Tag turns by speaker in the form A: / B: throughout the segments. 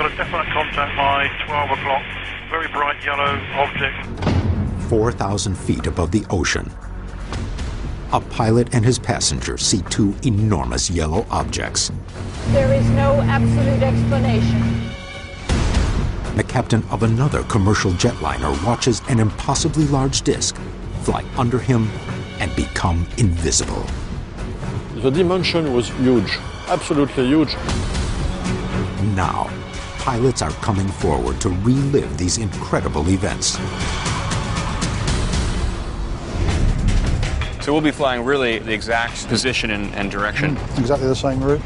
A: got a definite contact by 12 o'clock. Very bright yellow object.
B: 4,000 feet above the ocean, a pilot and his passenger see two enormous yellow objects.
C: There is no absolute explanation.
B: The captain of another commercial jetliner watches an impossibly large disc fly under him and become invisible.
D: The dimension was huge, absolutely huge.
B: Now, pilots are coming forward to relive these incredible events.
E: So we'll be flying really the exact position and direction.
F: Exactly the same route.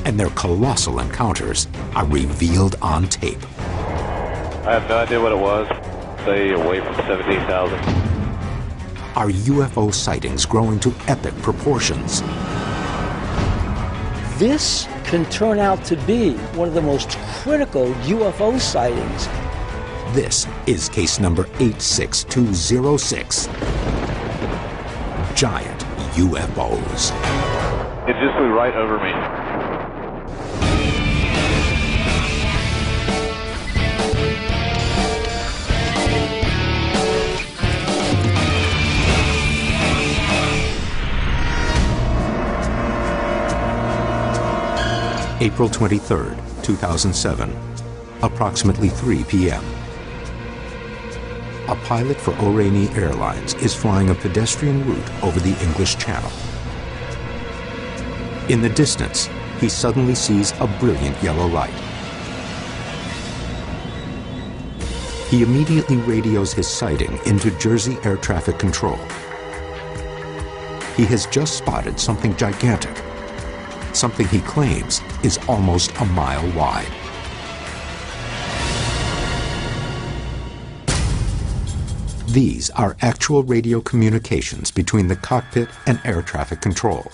B: And their colossal encounters are revealed on tape.
G: I have no idea what it was. Say away from 17,000.
B: Are UFO sightings growing to epic proportions?
H: This can turn out to be one of the most critical UFO sightings.
B: This is case number 86206. Giant UFOs.
G: It just flew right over me.
B: April 23rd, 2007, approximately 3 p.m. A pilot for Aurigny Airlines is flying a pedestrian route over the English Channel. In the distance, he suddenly sees a brilliant yellow light. He immediately radios his sighting into Jersey Air Traffic Control. He has just spotted something gigantic, something he claims is almost a mile wide. These are actual radio communications between the cockpit and air traffic control.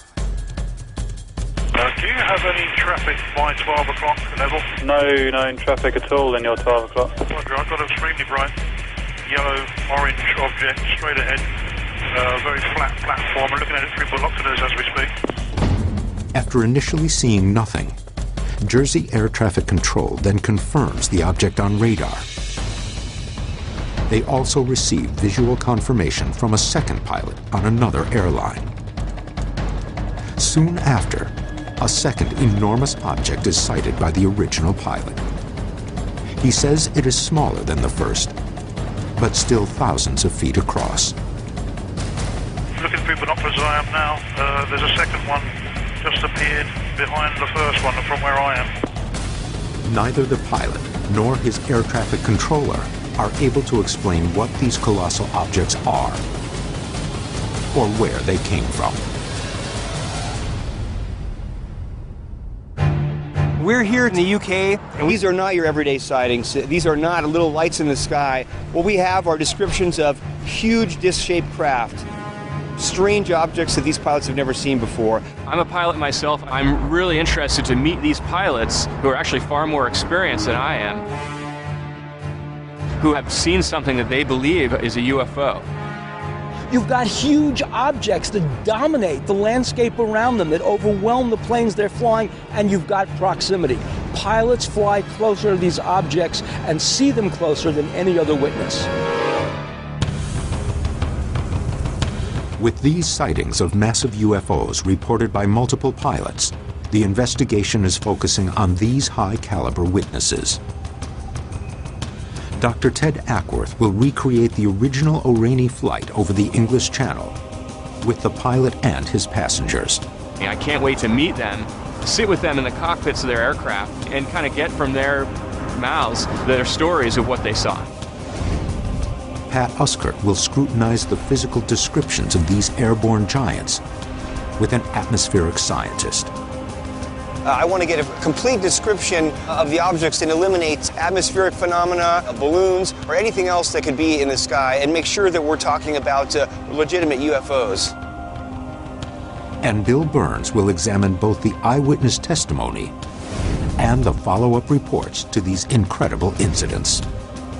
A: Do you have any traffic by 12 o'clock level?
G: No traffic at all in your 12 o'clock.
A: Roger, I've got an extremely bright yellow-orange object straight ahead. Very flat platform. I'm looking at it through binoculars as we speak.
B: After initially seeing nothing, Jersey Air Traffic Control then confirms the object on radar. They also receive visual confirmation from a second pilot on another airline. Soon after, a second enormous object is sighted by the original pilot. He says it is smaller than the first, but still thousands of feet across.
A: Looking through binoculars as I am now, there's a second one just appeared behind the first one from where I am.
B: Neither the pilot nor his air traffic controller are able to explain what these colossal objects are or where they came from.
I: We're here in the UK, and these are not your everyday sightings. These are not little lights in the sky. What we have are descriptions of huge disc-shaped craft, strange objects that these pilots have never seen before.
E: I'm a pilot myself. I'm really interested to meet these pilots who are actually far more experienced than I am, who have seen something that they believe is a UFO.
H: You've got huge objects that dominate the landscape around them, that overwhelm the planes they're flying, and you've got proximity. Pilots fly closer to these objects and see them closer than any other witness.
B: With these sightings of massive UFOs reported by multiple pilots, the investigation is focusing on these high-caliber witnesses. Dr. Ted Ackworth will recreate the original Aurigny flight over the English Channel with the pilot and his passengers.
E: I can't wait to meet them, sit with them in the cockpits of their aircraft, and kind of get from their mouths their stories of what they saw.
B: Pat Uskert will scrutinize the physical descriptions of these airborne giants with an atmospheric scientist.
I: I want to get a complete description of the objects and eliminate atmospheric phenomena, balloons, or anything else that could be in the sky, and make sure that we're talking about legitimate UFOs.
B: And Bill Burns will examine both the eyewitness testimony and the follow-up reports to these incredible incidents.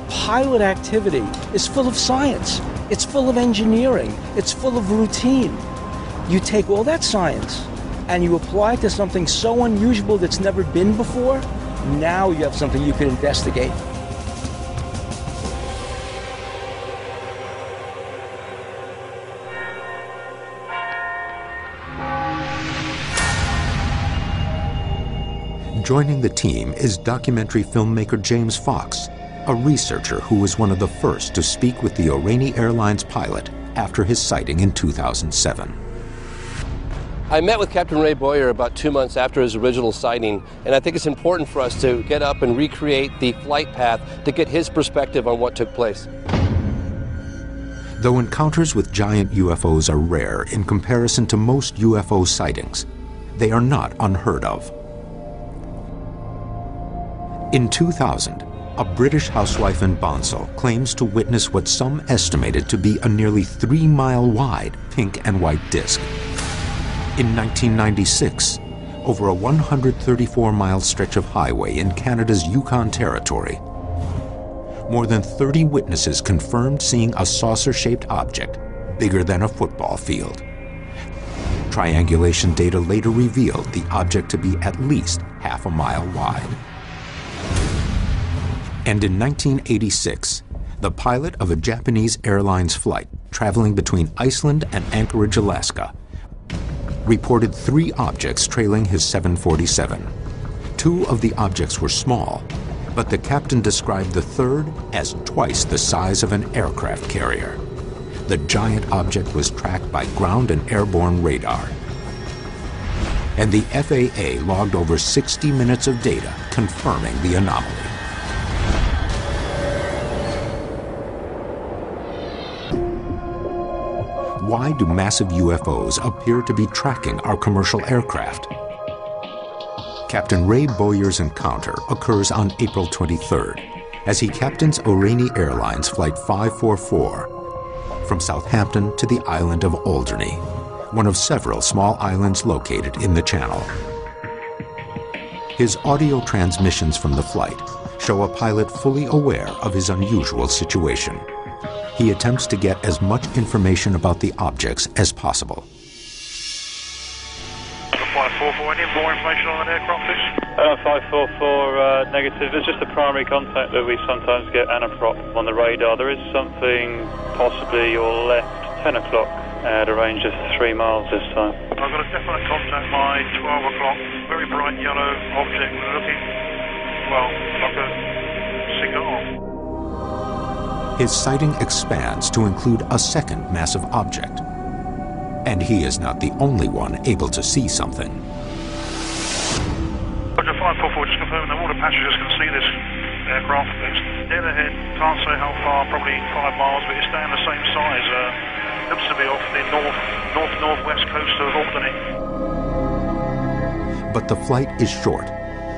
H: Pilot activity is full of science. It's full of engineering. It's full of routine. You take all that science and you apply it to something so unusual that's never been before, Now you have something you can investigate.
B: Joining the team is documentary filmmaker James Fox, a researcher who was one of the first to speak with the Aurigny Airlines pilot after his sighting in 2007.
F: I met with Captain Ray Bowyer about 2 months after his original sighting, and I think it's important for us to get up and recreate the flight path to get his perspective on what took place.
B: Though encounters with giant UFOs are rare in comparison to most UFO sightings, they are not unheard of. In 2000, a British housewife in Bonsall claims to witness what some estimated to be a nearly 3-mile wide pink and white disc. In 1996, over a 134-mile stretch of highway in Canada's Yukon Territory, more than 30 witnesses confirmed seeing a saucer-shaped object bigger than a football field. Triangulation data later revealed the object to be at least half a mile wide. And in 1986, the pilot of a Japanese Airlines flight traveling between Iceland and Anchorage, Alaska, reported 3 objects trailing his 747. 2 of the objects were small, but the captain described the third as twice the size of an aircraft carrier. The giant object was tracked by ground and airborne radar. And the FAA logged over 60 minutes of data confirming the anomaly. Why do massive UFOs appear to be tracking our commercial aircraft? Captain Ray Bowyer's encounter occurs on April 23rd as he captains Aurigny Airlines Flight 544 from Southampton to the island of Alderney, one of several small islands located in the channel. His audio transmissions from the flight show a pilot fully aware of his unusual situation. He attempts to get as much information about the objects as possible.
A: 544, any more information on that aircraft, please?
J: 544, negative. It's just a primary contact that we sometimes get anaprop on the radar. There is something possibly your left 10 o'clock at a range of 3 miles this time.
A: I've got a definite contact by 12 o'clock, very bright yellow object looking, well, like a cigar.
B: His sighting expands to include a second massive object. And he is not the only one able to see something.
A: Roger 544, just confirming that all the passengers can see this aircraft. It's dead ahead, can't say how far, probably 5 miles, but it's staying the same size. Looks to be off the northwest coast of Alderney.
B: But the flight is short,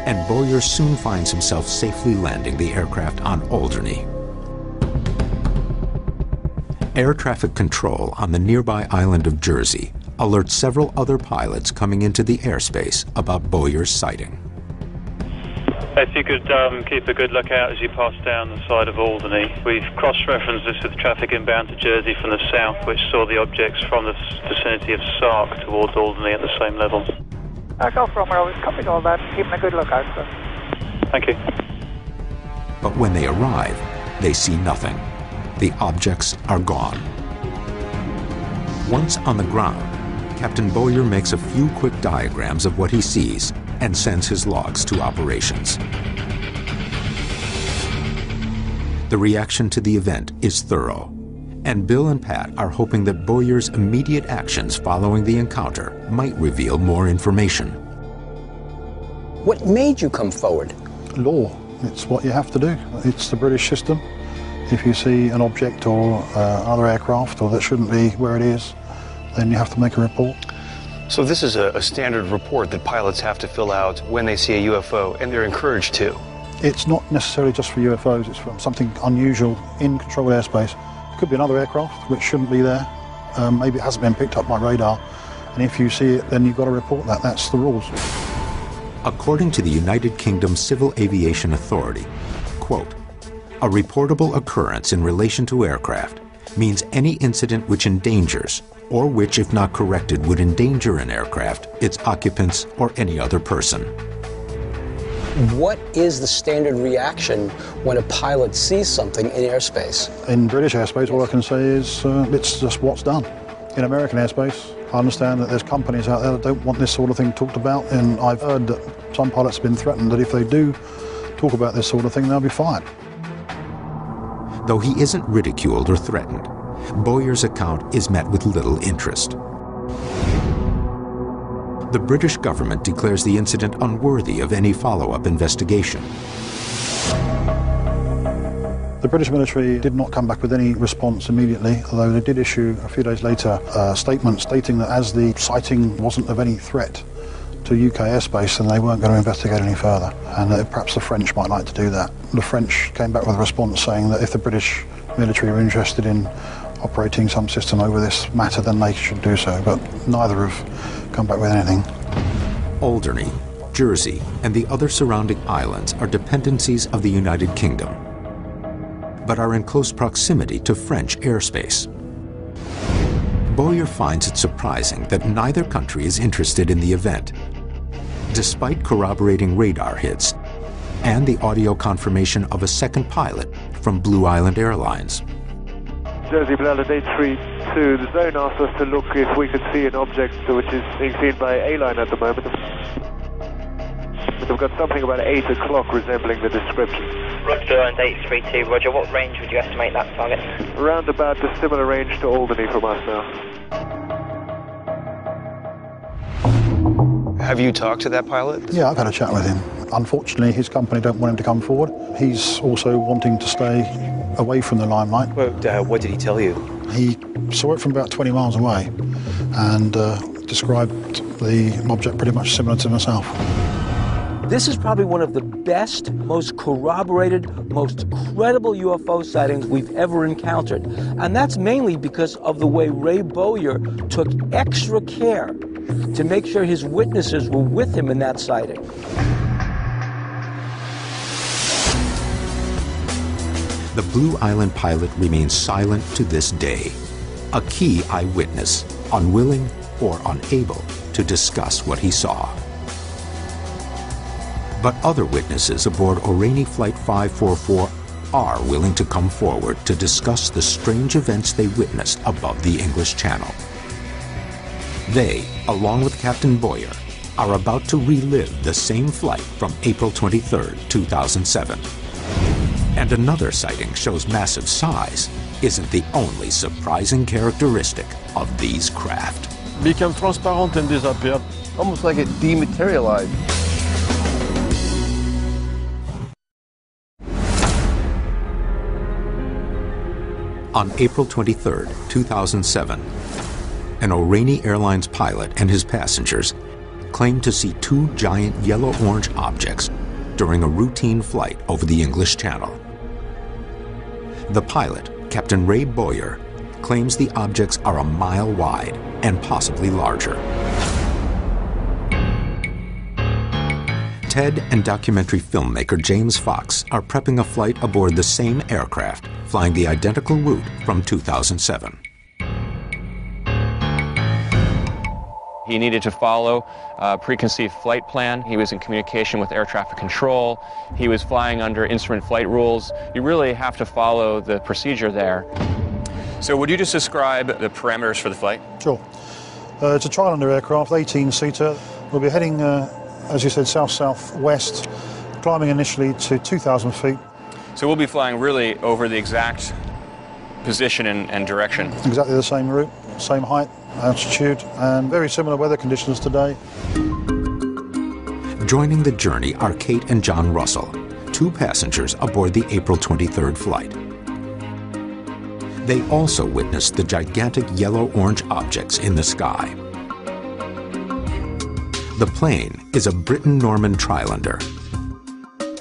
B: and Bowyer soon finds himself safely landing the aircraft on Alderney. Air traffic control on the nearby island of Jersey alerts several other pilots coming into the airspace about Bowyer's sighting.
J: If you could keep a good lookout as you pass down the side of Alderney. We've cross-referenced this with traffic inbound to Jersey from the south, which saw the objects from the vicinity of Sark towards Alderney at the same level.
K: Golf Romeo is copying all that, keeping a good lookout, sir.
J: Thank you.
B: But when they arrive, they see nothing. The objects are gone. Once on the ground, Captain Bowyer makes a few quick diagrams of what he sees and sends his logs to operations. The reaction to the event is thorough, and Bill and Pat are hoping that Bowyer's immediate actions following the encounter might reveal more information.
L: What made you come forward?
M: Law. It's what you have to do. It's the British system. If you see an object or other aircraft or that shouldn't be where it is, then you have to make a report.
N: So this is a standard report that pilots have to fill out when they see a UFO, and they're encouraged to?
M: It's not necessarily just for UFOs, it's for something unusual in controlled airspace. It could be another aircraft which shouldn't be there. Maybe it hasn't been picked up by radar, and if you see it, then you've got to report that. That's the rules.
B: According to the United Kingdom Civil Aviation Authority, quote, a reportable occurrence in relation to aircraft means any incident which endangers, or which, if not corrected, would endanger an aircraft, its occupants, or any other person.
L: What is the standard reaction when a pilot sees something in airspace?
M: In British airspace, all I can say is it's just what's done. In American airspace, I understand that there's companies out there that don't want this sort of thing talked about, and I've heard that some pilots have been threatened that if they do talk about this sort of thing, they'll be fired.
B: Though he isn't ridiculed or threatened, Bowyer's account is met with little interest. The British government declares the incident unworthy of any follow-up investigation.
M: The British military did not come back with any response immediately, although they did issue a few days later a statement stating that as the sighting wasn't of any threat to UK airspace, then they weren't going to investigate any further, and that perhaps the French might like to do that. The French came back with a response saying that if the British military were interested in operating some system over this matter, then they should do so, but neither have come back with anything.
B: Alderney, Jersey, and the other surrounding islands are dependencies of the United Kingdom, but are in close proximity to French airspace. Bowyer finds it surprising that neither country is interested in the event, despite corroborating radar hits and the audio confirmation of a second pilot from Blue Island Airlines.
O: Jersey Blue Island 832, the zone asked us to look if we could see an object which is being seen by airline at the moment. We've got something about 8 o'clock resembling the description.
P: Roger, Blue Island 832, Roger. What range would you estimate that target?
O: Around about the similar range to Alderney from us now.
N: Have you talked to that pilot?
M: Yeah, I've had a chat with him. Unfortunately, his company don't want him to come forward. He's also wanting to stay away from the limelight.
N: Well, what did he tell you?
M: He saw it from about 20 miles away and described the object pretty much similar to myself.
H: This is probably one of the best, most corroborated, most credible UFO sightings we've ever encountered. And that's mainly because of the way Ray Bowyer took extra care to make sure his witnesses were with him in that sighting.
B: The Blue Island pilot remains silent to this day, a key eyewitness, unwilling or unable to discuss what he saw. But other witnesses aboard Aurigny Flight 544 are willing to come forward to discuss the strange events they witnessed above the English Channel. They, along with Captain Bowyer, are about to relive the same flight from April 23, 2007. And another sighting shows massive size isn't the only surprising characteristic of these craft.
D: Became transparent and disappeared.
Q: Almost like it dematerialized.
B: On April 23, 2007, an Aurigny Airlines pilot and his passengers claimed to see two giant yellow-orange objects during a routine flight over the English Channel. The pilot, Captain Ray Bowyer, claims the objects are a mile wide and possibly larger. Ted and documentary filmmaker James Fox are prepping a flight aboard the same aircraft, flying the identical route from 2007.
E: He needed to follow a preconceived flight plan. He was in communication with air traffic control. He was flying under instrument flight rules. You really have to follow the procedure there. So would you just describe the parameters for the flight?
M: Sure. It's a Trilander aircraft, 18-seater. We'll be heading, as you said, south-southwest, climbing initially to 2,000 feet.
E: So we'll be flying really over the exact position and direction.
M: Exactly the same route, same height, altitude, and very similar weather conditions today.
B: Joining the journey are Kate and John Russell, two passengers aboard the April 23rd flight. They also witnessed the gigantic yellow-orange objects in the sky. The plane is a Britten-Norman Trilander,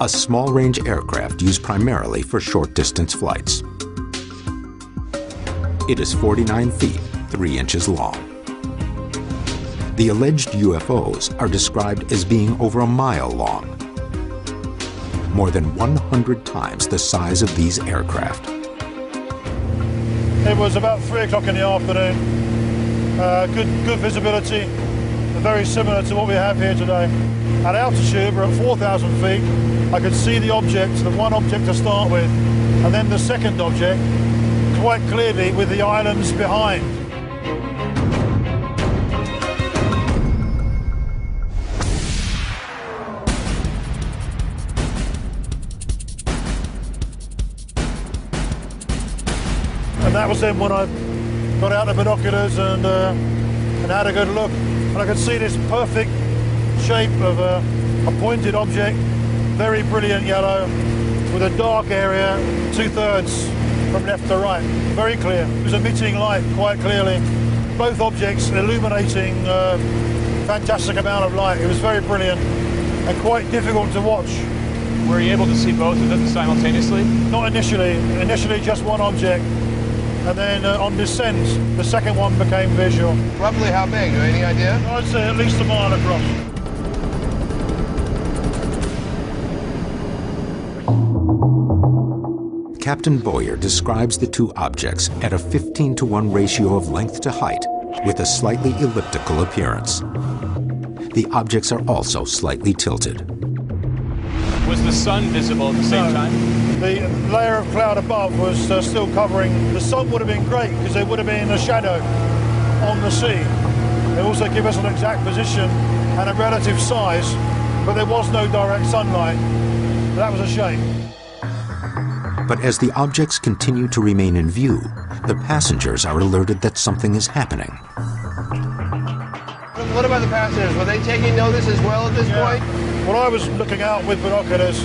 B: a small-range aircraft used primarily for short-distance flights. It is 49 feet, 3 inches long. The alleged UFOs are described as being over a mile long, more than 100 times the size of these aircraft.
M: It was about 3 o'clock in the afternoon. Good visibility, very similar to what we have here today. At altitude, we're at 4,000 feet. I could see the object, the one object to start with, and then the second object, quite clearly with the islands behind. And that was then when I got out the binoculars and had a good look. And I could see this perfect shape of a pointed object, very brilliant yellow, with a dark area, 2/3 from left to right, very clear. It was emitting light quite clearly. Both objects illuminating fantastic amount of light. It was very brilliant and quite difficult to watch.
E: Were you able to see both of them simultaneously?
M: Not initially. Initially just one object. And then on descent, the second one became visual.
Q: Roughly how big? Any idea?
M: I'd say at least a mile across.
B: Captain Bowyer describes the two objects at a 15-to-1 ratio of length to height with a slightly elliptical appearance. The objects are also slightly tilted.
E: Was the sun visible at the same time?
M: The layer of cloud above was still covering. The sun would have been great because there would have been a shadow on the sea. They also give us an exact position and a relative size, but there was no direct sunlight. That was a shame.
B: But as the objects continue to remain in view, the passengers are alerted that something is happening.
Q: What about the passengers? Were they taking notice as well at this point?
M: When I was looking out with binoculars,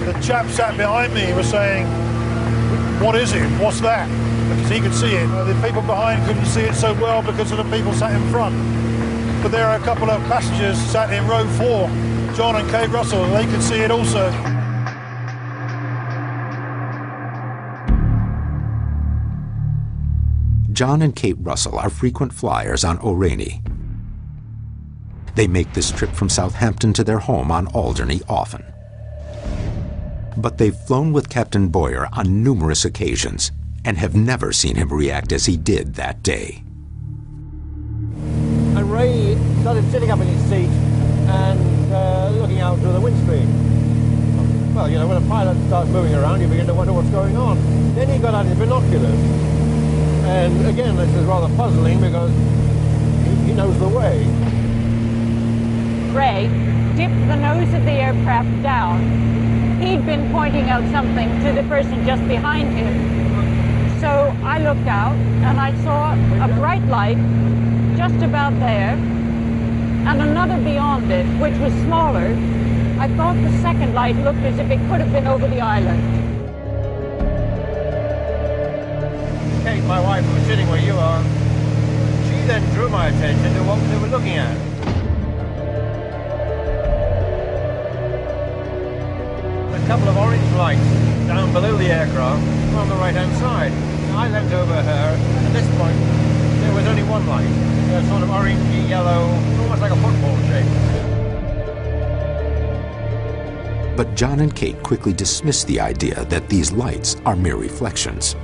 M: the chap sat behind me was saying, "What is it? What's that?" Because he could see it. The people behind couldn't see it so well because of the people sat in front. But there are a couple of passengers sat in row 4, John and Kate Russell, they could see it also.
B: John and Kate Russell are frequent flyers on Aurigny. They make this trip from Southampton to their home on Alderney often. But they've flown with Captain Bowyer on numerous occasions and have never seen him react as he did that day.
R: And Ray started sitting up in his seat and looking out through the windscreen. Well, you know, when a pilot starts moving around, you begin to wonder what's going on. Then he got out his binoculars. And again, this is rather puzzling because he knows the way.
C: Ray dipped the nose of the aircraft down. He'd been pointing out something to the person just behind him. So I looked out and I saw a bright light just about there and another beyond it, which was smaller. I thought the second light looked as if it could have been over the island.
R: Kate, my wife, who was sitting where you are, she then drew my attention to what they were looking at. A couple of orange lights down below the aircraft on the right-hand side. I leant over her. At this point, there was only one light. A sort of orangey yellow, almost like a football shape.
B: But John and Kate quickly dismiss the idea that these lights are mere reflections.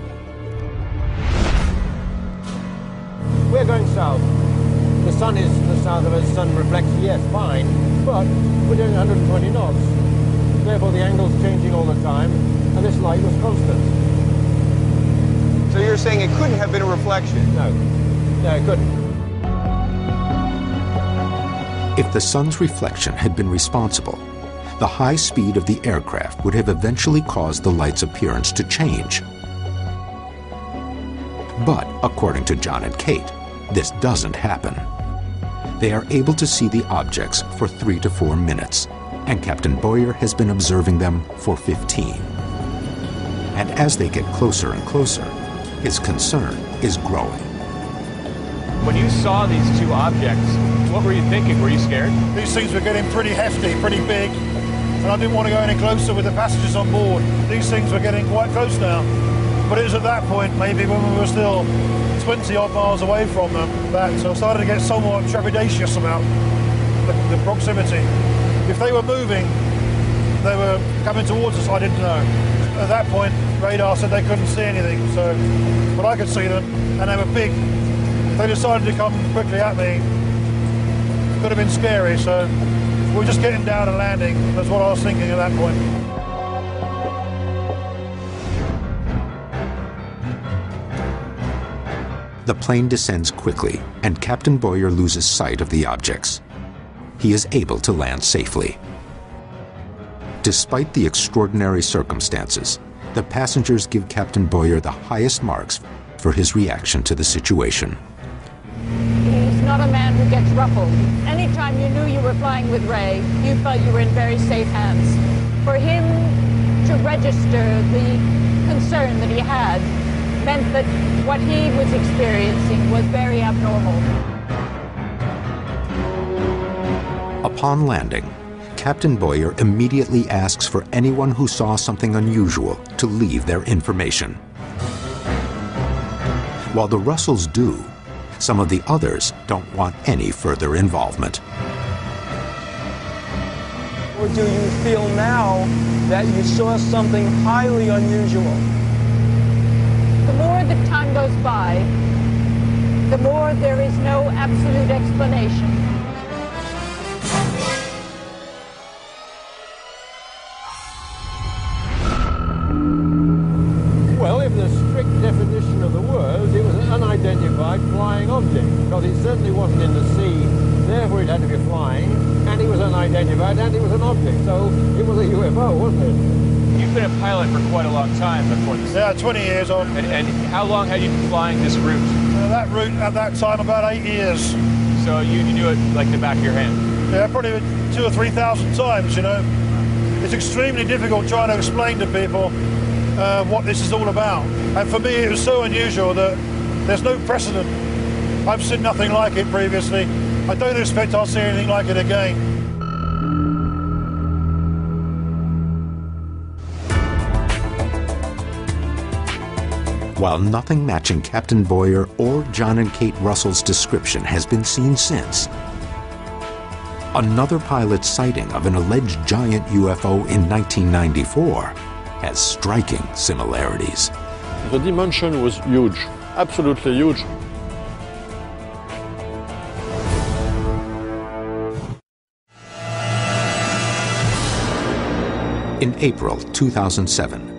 R: We're going south. The sun is to the south of us, the sun reflects, yes, fine, but we're doing 120 knots. Therefore the angle's changing all the time, and this light was constant.
Q: So you're saying it couldn't have been a reflection?
R: No, it couldn't.
B: If the sun's reflection had been responsible, the high speed of the aircraft would have eventually caused the light's appearance to change. But, according to John and Kate, this doesn't happen. They are able to see the objects for 3 to 4 minutes, and Captain Bowyer has been observing them for 15. And as they get closer and closer, his concern is growing.
E: When you saw these two objects, what were you thinking? Were you scared?
M: These things were getting pretty hefty, pretty big, and I didn't want to go any closer with the passengers on board. These things were getting quite close now. But it was at that point, maybe when we were still 20 odd miles away from them, that I started to get somewhat trepidatious about the proximity. If they were moving, they were coming towards us, I didn't know. At that point, radar said they couldn't see anything, but I could see them, and they were big. If they decided to come quickly at me, it could have been scary, so
O: We're just getting down and landing. That's what I was thinking at that point.
B: The plane descends quickly, and Captain Bowyer loses sight of the objects. He is able to land safely. Despite the extraordinary circumstances, the passengers give Captain Bowyer the highest marks for his reaction to the situation.
C: He's not a man who gets ruffled. Anytime you knew you were flying with Ray, you felt you were in very safe hands. For him to register the concern that he had meant that what he was experiencing was very abnormal.
B: Upon landing, Captain Bowyer immediately asks for anyone who saw something unusual to leave their information. While the Russells do, some of the others don't want any further involvement.
H: Or do you feel now that you saw something highly unusual?
C: The more the time goes by, the more there is no absolute explanation.
R: Well, if the strict definition of the words, it was an unidentified flying object, because it certainly wasn't in the sea, therefore it had to be flying, and it was unidentified, and it was an object, so it was a UFO, wasn't it?
E: You've been a pilot for quite a long time before this.
O: Yeah, 20 years on.
E: And how long had you been flying this route?
O: That route at that time, about 8 years.
E: So you knew it like the back of your hand?
O: Yeah, probably 2,000 or 3,000 times, you know. It's extremely difficult trying to explain to people what this is all about. And for me, it was so unusual that there's no precedent. I've seen nothing like it previously. I don't expect I'll see anything like it again.
B: While nothing matching Captain Bowyer or John and Kate Russell's description has been seen since, another pilot's sighting of an alleged giant UFO in 1994 has striking similarities.
D: The dimension was huge, absolutely huge.
B: In April 2007,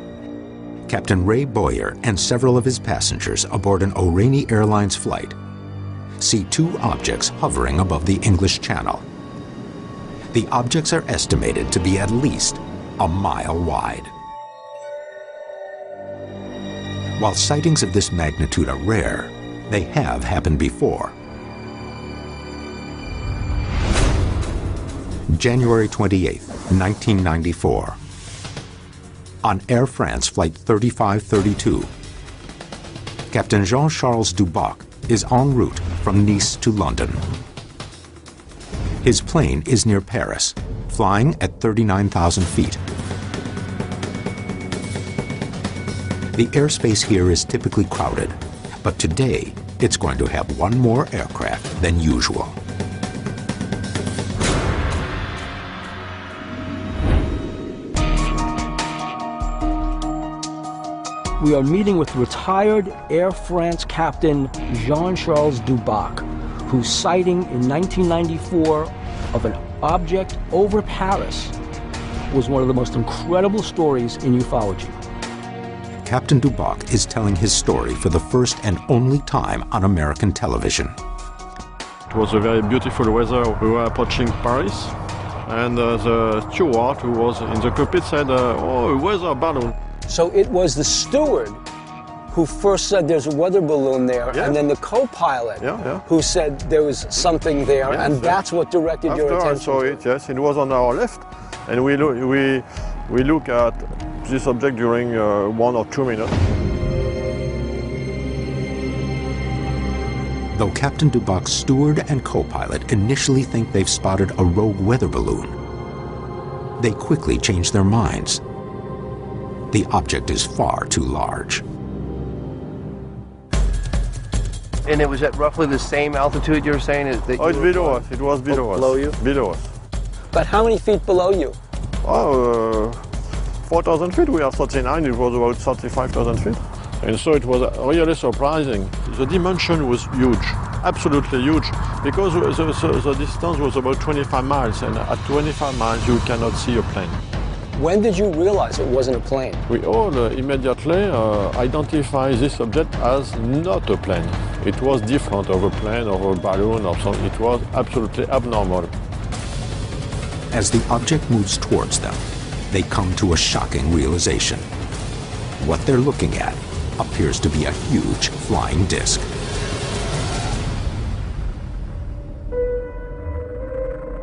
B: Captain Ray Bowyer and several of his passengers aboard an Aurigny Airlines flight see two objects hovering above the English Channel. The objects are estimated to be at least a mile wide. While sightings of this magnitude are rare, they have happened before. January 28, 1994. On Air France Flight 3532, Captain Jean-Charles Duboc is en route from Nice to London. His plane is near Paris, flying at 39,000 feet. The airspace here is typically crowded, but today it's going to have one more aircraft than usual.
H: We are meeting with retired Air France Captain Jean-Charles Duboc, whose sighting in 1994 of an object over Paris was one of the most incredible stories in ufology.
B: Captain Duboc is telling his story for the first and only time on American television.
D: It was a very beautiful weather. We were approaching Paris, and the steward who was in the cockpit said, "Oh, a weather balloon."
L: So it was the steward who first said there's a weather balloon there, and then the co-pilot who said there was something there, and that's what directed your attention.
D: I saw it, yes, it was on our left, and we look at this object during 1 or 2 minutes.
B: Though Captain Duboc's steward and co-pilot initially think they've spotted a rogue weather balloon, they quickly change their minds. The object is far too large.
F: And it was at roughly the same altitude you were saying?
D: It's below us. It was below us.
F: Below you?
D: Below us.
L: But how many feet below you?
D: 4,000 feet. We are 39. It was about 35,000 feet. And so it was really surprising. The dimension was huge, absolutely huge, because the distance was about 25 miles, and at 25 miles you cannot see a plane.
L: When did you realize it wasn't a plane?
D: We all immediately identified this object as not a plane. It was different of a plane or a balloon or something. It was absolutely abnormal.
B: As the object moves towards them, they come to a shocking realization. What they're looking at appears to be a huge flying disc.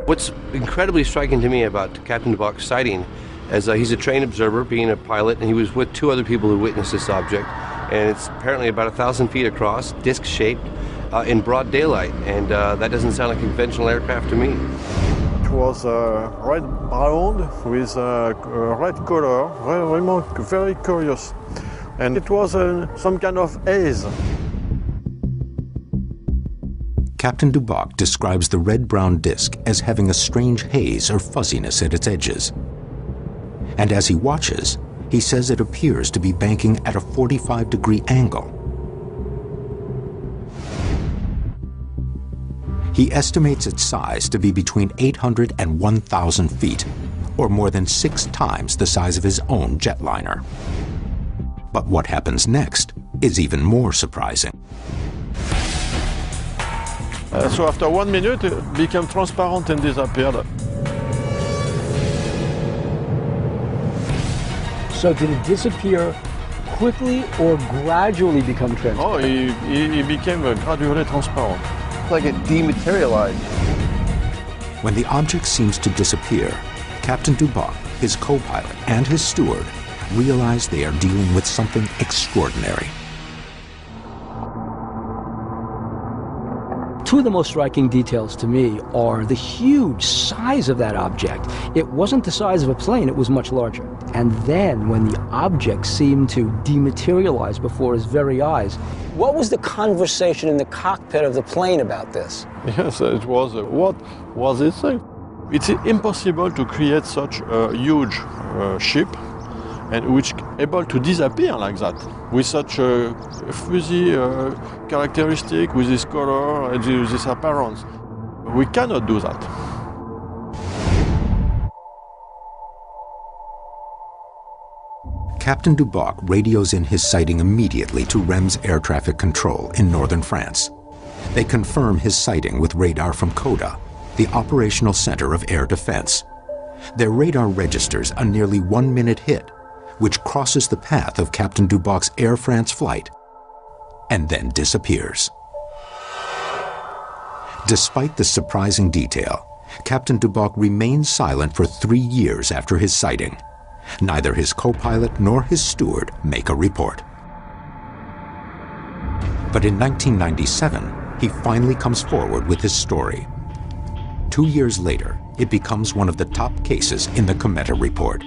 F: What's incredibly striking to me about Captain Dubock's sighting is he's a trained observer, being a pilot, and he was with two other people who witnessed this object. And it's apparently about 1,000 feet across, disc-shaped, in broad daylight. And that doesn't sound like a conventional aircraft to me.
D: It was red brown with a red color, very curious. And it was some kind of haze.
B: Captain Dubock describes the red-brown disc as having a strange haze or fuzziness at its edges. And as he watches, he says it appears to be banking at a 45-degree angle. He estimates its size to be between 800 and 1,000 feet, or more than 6 times the size of his own jetliner. But what happens next is even more surprising.
D: So after 1 minute, it became transparent and disappeared.
L: So did it disappear quickly or gradually become transparent?
D: Oh, he became gradually transparent.
Q: It's like it dematerialized.
B: When the object seems to disappear, Captain Dubock, his co-pilot, and his steward realize they are dealing with something extraordinary.
H: Two of the most striking details to me are the huge size of that object. It wasn't the size of a plane, it was much larger. And then when the object seemed to dematerialize before his very eyes.
L: What was the conversation in the cockpit of the plane about this?
D: Yes, it was, what was this thing? It's impossible to create such a huge ship and which able to disappear like that, with such a fuzzy characteristic, with this color and this appearance. We cannot do that.
B: Captain Dubock radios in his sighting immediately to REM's air traffic control in northern France. They confirm his sighting with radar from CODA, the Operational Center of Air Defense. Their radar registers a nearly 1-minute hit, which crosses the path of Captain Dubock's Air France flight and then disappears. Despite the surprising detail, Captain Dubock remains silent for 3 years after his sighting. Neither his co-pilot nor his steward make a report. But in 1997, he finally comes forward with his story. 2 years later, it becomes one of the top cases in the Cometa Report,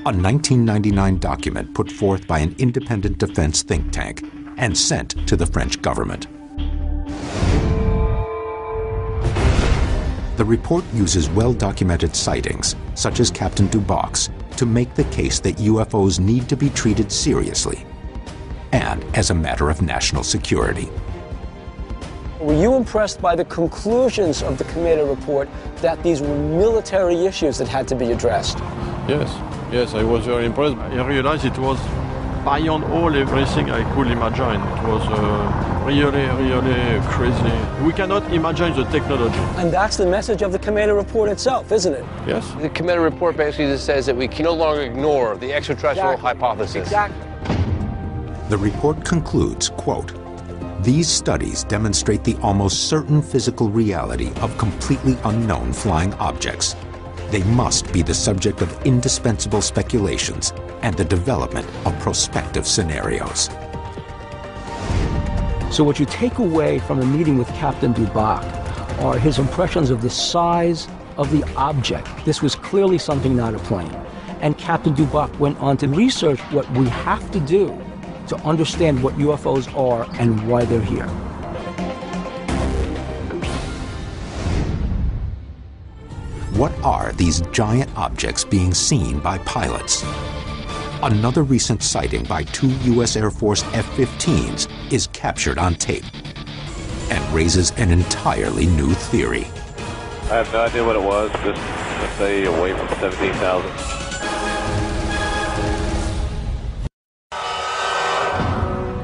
B: a 1999 document put forth by an independent defense think tank and sent to the French government. The report uses well-documented sightings, such as Captain Dubock's, to make the case that UFOs need to be treated seriously and as a matter of national security.
L: Were you impressed by the conclusions of the Cometa Report that these were military issues that had to be addressed?
D: Yes, I was very impressed. I realized it was beyond all everything I could imagine. It was really, really crazy. We cannot imagine the technology.
L: And that's the message of the Cometa Report itself, isn't it?
D: Yes.
F: The Cometa Report basically just says that we can no longer ignore the extraterrestrial hypothesis.
L: Exactly.
B: The report concludes, quote, "These studies demonstrate the almost certain physical reality of completely unknown flying objects. They must be the subject of indispensable speculations and the development of prospective scenarios."
H: So what you take away from the meeting with Captain Dubock are his impressions of the size of the object. This was clearly something not a plane. And Captain Dubock went on to research what we have to do to understand what UFOs are and why they're here.
B: What are these giant objects being seen by pilots? Another recent sighting by 2 U.S. Air Force F-15s is captured on tape. and raises an entirely new theory.
G: I have no idea what it was, just to stay away from 17,000.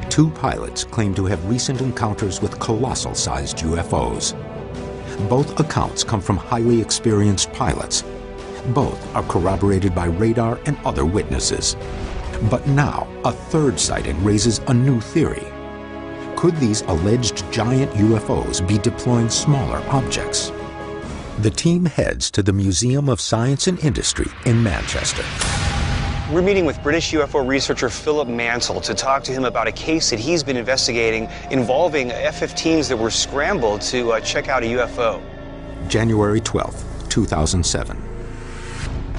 B: Two pilots claim to have recent encounters with colossal-sized UFOs. Both accounts come from highly experienced pilots. Both are corroborated by radar and other witnesses. But now, a third sighting raises a new theory. Could these alleged giant UFOs be deploying smaller objects? The team heads to the Museum of Science and Industry in Manchester.
N: We're meeting with British UFO researcher Philip Mansell to talk to him about a case that he's been investigating involving F-15s that were scrambled to check out a UFO.
B: January 12, 2007.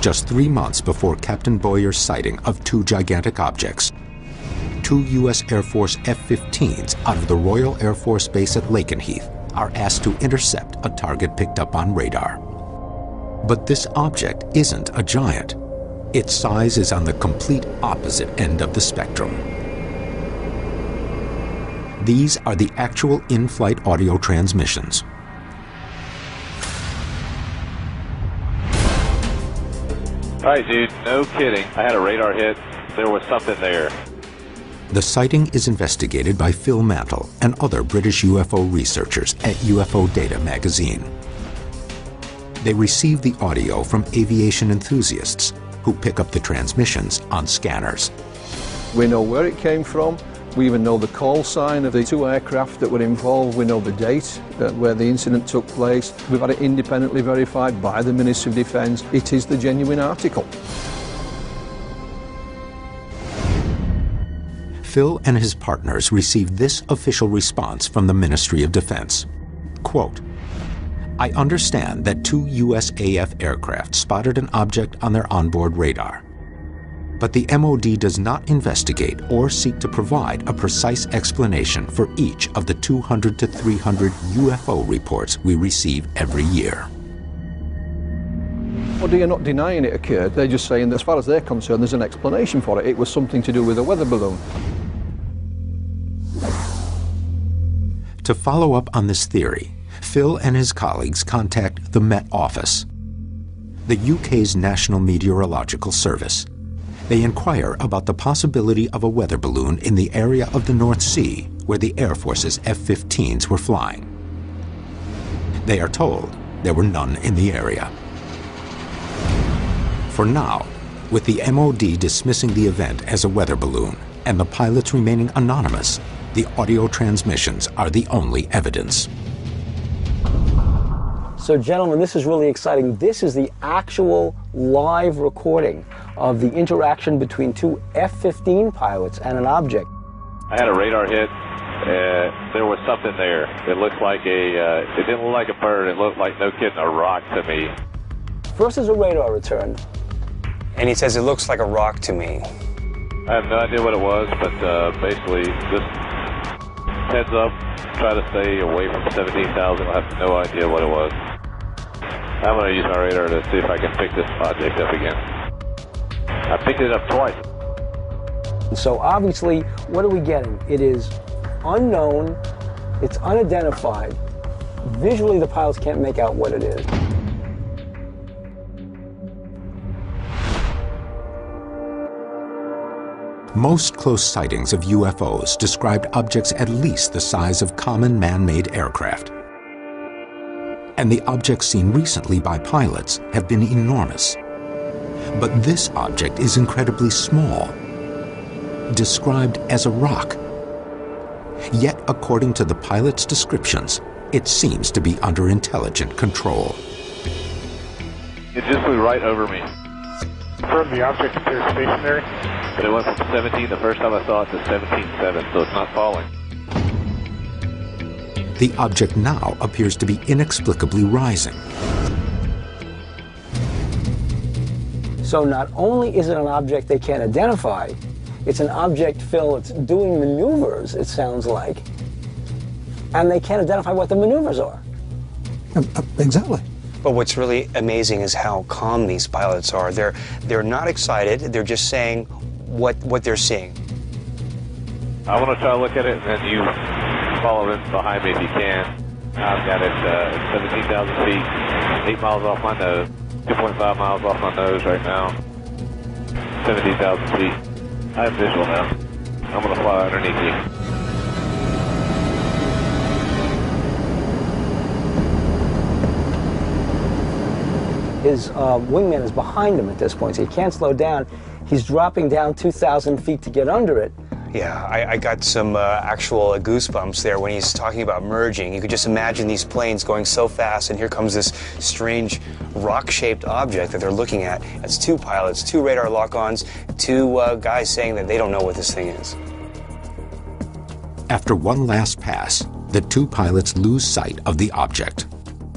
B: Just 3 months before Captain Boyer's sighting of two gigantic objects, two U.S. Air Force F-15s out of the Royal Air Force Base at Lakenheath are asked to intercept a target picked up on radar. But this object isn't a giant. Its size is on the complete opposite end of the spectrum. These are the actual in-flight audio transmissions.
G: All right, dude, no kidding. I had a radar hit. There was something there.
B: The sighting is investigated by Phil Mantle and other British UFO researchers at UFO Data magazine. They receive the audio from aviation enthusiasts who pick up the transmissions on scanners.
S: We know where it came from. We even know the call sign of the two aircraft that were involved. We know the date where the incident took place. We've had it independently verified by the Ministry of Defence. It is the genuine article.
B: Phil and his partners received this official response from the Ministry of Defense. Quote, I understand that two USAF aircraft spotted an object on their onboard radar. But the MOD does not investigate or seek to provide a precise explanation for each of the 200 to 300 UFO reports we receive every year.
S: Well, they are not denying it occurred. They're just saying that as far as they're concerned, there's an explanation for it. It was something to do with a weather balloon.
B: To follow up on this theory, Phil and his colleagues contact the Met Office, the UK's National Meteorological Service. They inquire about the possibility of a weather balloon in the area of the North Sea where the Air Force's F-15s were flying. They are told there were none in the area. For now, with the MOD dismissing the event as a weather balloon and the pilots remaining anonymous, the audio transmissions are the only evidence.
L: So gentlemen, this is really exciting. This is the actual live recording of the interaction between two F-15 pilots and an object.
G: I had a radar hit. There was something there. It looked like it didn't look like a bird. It looked like, no kidding, a rock to me.
L: First is a radar return.
N: And he says it looks like a rock to me.
G: I have no idea what it was, but basically just heads up, try to stay away from 17,000. I have no idea what it was. I'm going to use my radar to see if I can pick this object up again. I picked it up twice.
L: So obviously, what are we getting? It is unknown, it's unidentified. Visually, the pilots can't make out what it is.
B: Most close sightings of UFOs described objects at least the size of common man-made aircraft. And the objects seen recently by pilots have been enormous. But this object is incredibly small, described as a rock. Yet, according to the pilot's descriptions, it seems to be under intelligent control.
G: It just flew right over me.
A: Confirm the object appears stationary.
G: But it went from 17 the first time I saw it to 17.7, so it's not falling.
B: The object now appears to be inexplicably rising.
L: So not only is it an object they can't identify, it's an object, Phil, it's doing maneuvers, it sounds like, and they can't identify what the maneuvers are.
M: Exactly.
N: But what's really amazing is how calm these pilots are. They're not excited, they're just saying what they're seeing.
G: I want to try to look at it, and Follow in behind me if you can. I've got it at 17,000 feet, 8 miles off my nose, 2.5 miles off my nose right now, 17,000 feet. I have visual now. I'm going to fly underneath you.
L: His wingman is behind him at this point, so he can't slow down. He's dropping down 2,000 feet to get under it.
N: Yeah, I got some actual goosebumps there when he's talking about merging. You could just imagine these planes going so fast, and here comes this strange rock-shaped object that they're looking at. That's two pilots, two radar lock-ons, two guys saying that they don't know what this thing is.
B: After one last pass, the two pilots lose sight of the object.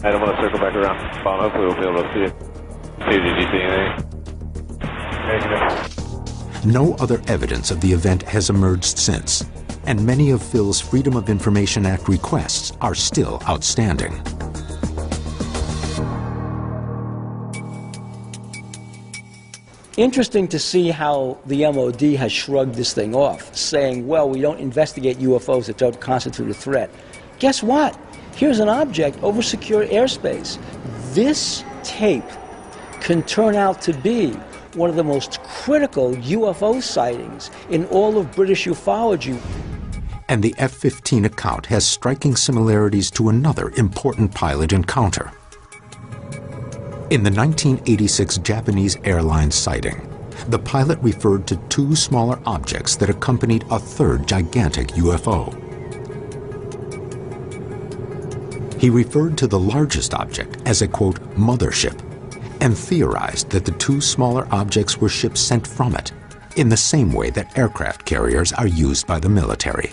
G: I don't want to circle back around. Hopefully we'll be able to see it. Did you see anything? Negative.
B: No other evidence of the event has emerged since, and many of Phil's Freedom of Information Act requests are still outstanding.
H: Interesting to see how the MOD has shrugged this thing off, saying, well, we don't investigate UFOs that don't constitute a threat. Guess what? Here's an object over secure airspace. This tape can turn out to be one of the most critical UFO sightings in all of British ufology.
B: And the F-15 account has striking similarities to another important pilot encounter. In the 1986 Japanese airline sighting, the pilot referred to two smaller objects that accompanied a third gigantic UFO. He referred to the largest object as a, quote, mothership, and theorized that the two smaller objects were ships sent from it, in the same way that aircraft carriers are used by the military.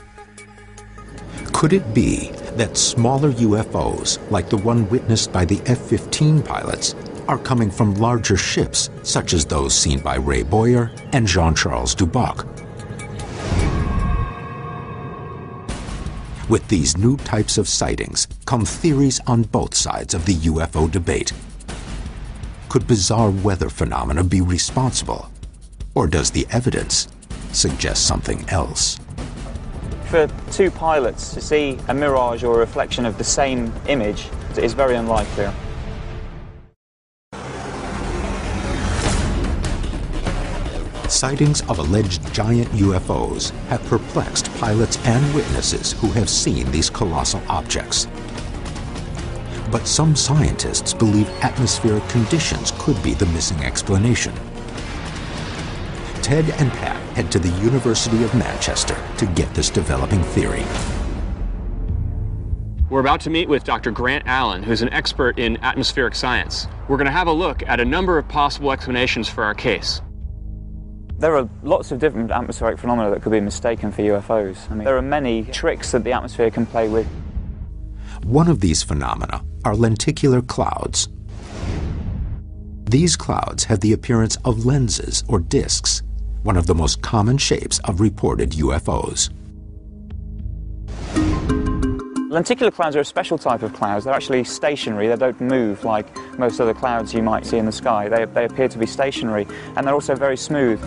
B: Could it be that smaller UFOs, like the one witnessed by the F-15 pilots, are coming from larger ships, such as those seen by Ray Bowyer and Jean-Charles Duboc? With these new types of sightings come theories on both sides of the UFO debate. Could bizarre weather phenomena be responsible? Or does the evidence suggest something else?
T: For two pilots to see a mirage or a reflection of the same image is very unlikely.
B: Sightings of alleged giant UFOs have perplexed pilots and witnesses who have seen these colossal objects. But some scientists believe atmospheric conditions could be the missing explanation. Ted and Pat head to the University of Manchester to get this developing theory.
E: We're about to meet with Dr. Grant Allen, who's an expert in atmospheric science. We're going to have a look at a number of possible explanations for our case.
T: There are lots of different atmospheric phenomena that could be mistaken for UFOs. I mean, there are many tricks that the atmosphere can play with.
B: One of these phenomena are lenticular clouds. These clouds have the appearance of lenses or disks, one of the most common shapes of reported UFOs.
T: Lenticular clouds are a special type of clouds. They're actually stationary. They don't move like most other clouds you might see in the sky. They appear to be stationary, and they're also very smooth.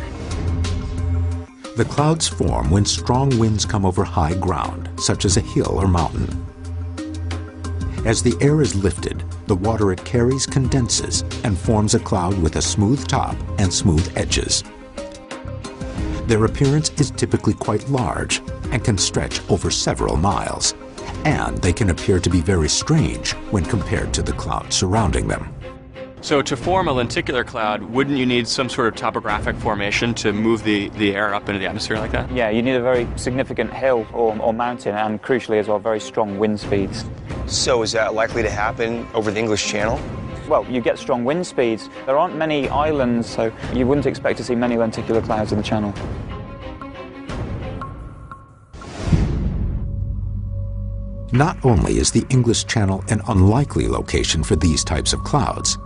B: The clouds form when strong winds come over high ground, such as a hill or mountain. As the air is lifted, the water it carries condenses and forms a cloud with a smooth top and smooth edges. Their appearance is typically quite large and can stretch over several miles, and they can appear to be very strange when compared to the clouds surrounding them.
E: So to form a lenticular cloud, wouldn't you need some sort of topographic formation to move the air up into the atmosphere like that?
T: Yeah, you need a very significant hill or mountain, and crucially as well, very strong wind speeds.
N: So is that likely to happen over the English Channel?
T: Well, you get strong wind speeds. There aren't many islands, so you wouldn't expect to see many lenticular clouds in the Channel.
B: Not only is the English Channel an unlikely location for these types of clouds,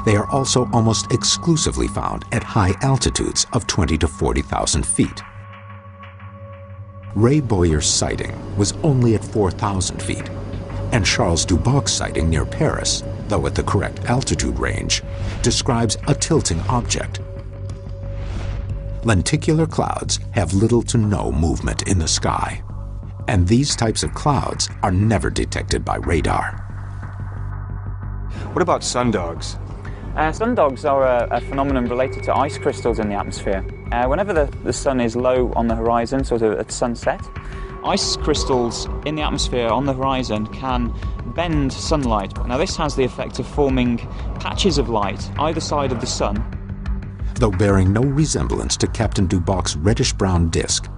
B: they are also almost exclusively found at high altitudes of 20 to 40,000 feet. Ray Bowyer's sighting was only at 4,000 feet, and Charles Duboc's sighting near Paris, though at the correct altitude range, describes a tilting object. Lenticular clouds have little to no movement in the sky, And these types of clouds are never detected by radar.
N: What about sundogs?
T: Sundogs are a phenomenon related to ice crystals in the atmosphere. Whenever the sun is low on the horizon, sort of at sunset, ice crystals in the atmosphere on the horizon can bend sunlight. Now this has the effect of forming patches of light either side of the sun.
B: Though bearing no resemblance to Captain Duboc's reddish-brown disk,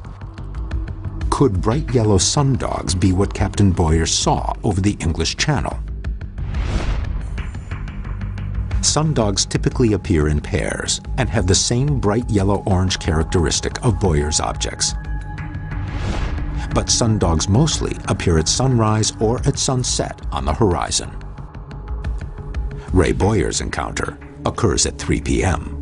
B: could bright yellow sundogs be what Captain Bowyer saw over the English Channel? Sundogs typically appear in pairs and have the same bright yellow-orange characteristic of Bowyer's objects. But sundogs mostly appear at sunrise or at sunset on the horizon. Ray Bowyer's encounter occurs at 3 p.m.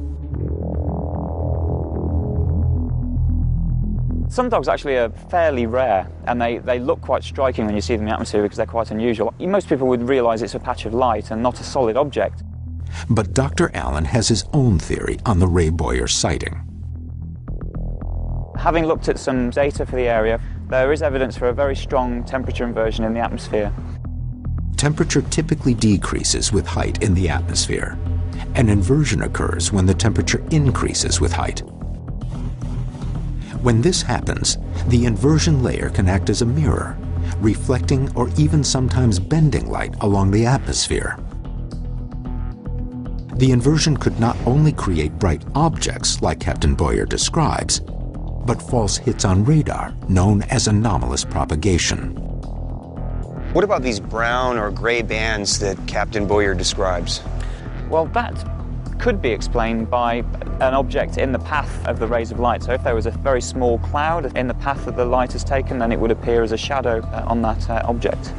T: Sundogs actually are fairly rare, and they look quite striking when you see them in the atmosphere because they're quite unusual. Most people would realise it's a patch of light and not a solid object.
B: But Dr. Allen has his own theory on the Ray Bowyer sighting.
T: Having looked at some data for the area, there is evidence for a very strong temperature inversion in the atmosphere.
B: Temperature typically decreases with height in the atmosphere. An inversion occurs when the temperature increases with height. When this happens, the inversion layer can act as a mirror, reflecting or even sometimes bending light along the atmosphere. The inversion could not only create bright objects like Captain Bowyer describes, but false hits on radar known as anomalous propagation.
N: What about these brown or gray bands that Captain Bowyer describes?
T: Well, that could be explained by an object in the path of the rays of light. So if there was a very small cloud in the path that the light has taken, then it would appear as a shadow on that object.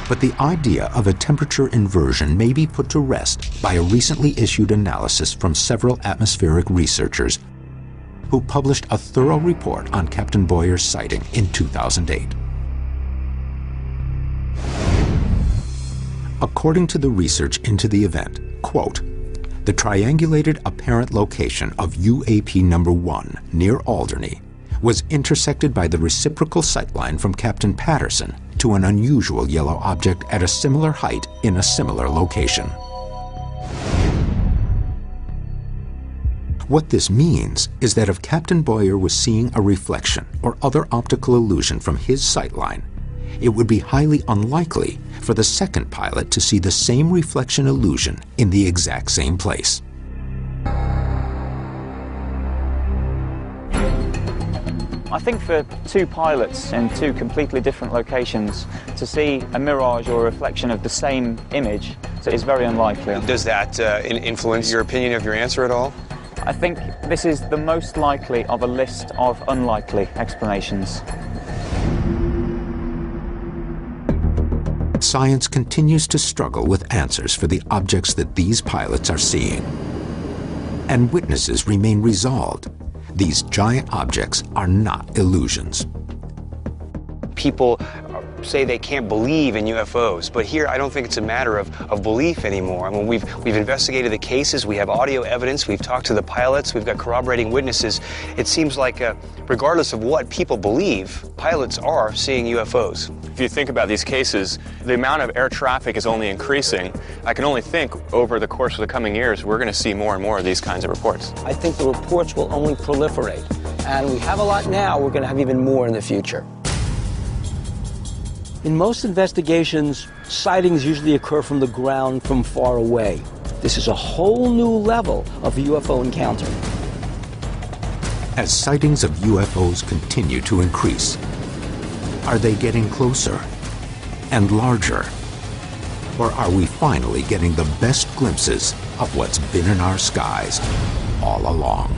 B: But the idea of a temperature inversion may be put to rest by a recently issued analysis from several atmospheric researchers who published a thorough report on Captain Bowyer's sighting in 2008. According to the research into the event, quote, the triangulated apparent location of UAP number 1 near Alderney was intersected by the reciprocal sightline from Captain Patterson to an unusual yellow object at a similar height in a similar location. What this means is that if Captain Bowyer was seeing a reflection or other optical illusion from his sightline, it would be highly unlikely for the second pilot to see the same reflection illusion in the exact same place.
T: I think for two pilots in two completely different locations to see a mirage or a reflection of the same image is very unlikely.
N: Does that influence your opinion of your answer at all?
T: I think this is the most likely of a list of unlikely explanations.
B: Science continues to struggle with answers for the objects that these pilots are seeing. And witnesses remain resolved. These giant objects are not illusions.
N: People say they can't believe in UFOs, but here I don't think it's a matter of belief anymore. I mean, we've investigated the cases, we have audio evidence, we've talked to the pilots, we've got corroborating witnesses. It seems like regardless of what people believe, pilots are seeing UFOs.
E: If you think about these cases, the amount of air traffic is only increasing. I can only think over the course of the coming years, we're going to see more and more of these kinds of reports.
L: I think the reports will only proliferate. And we have a lot now, we're going to have even more in the future. In most investigations, sightings usually occur from the ground from far away. This is a whole new level of UFO encounter.
B: As sightings of UFOs continue to increase, are they getting closer and larger? Or are we finally getting the best glimpses of what's been in our skies all along?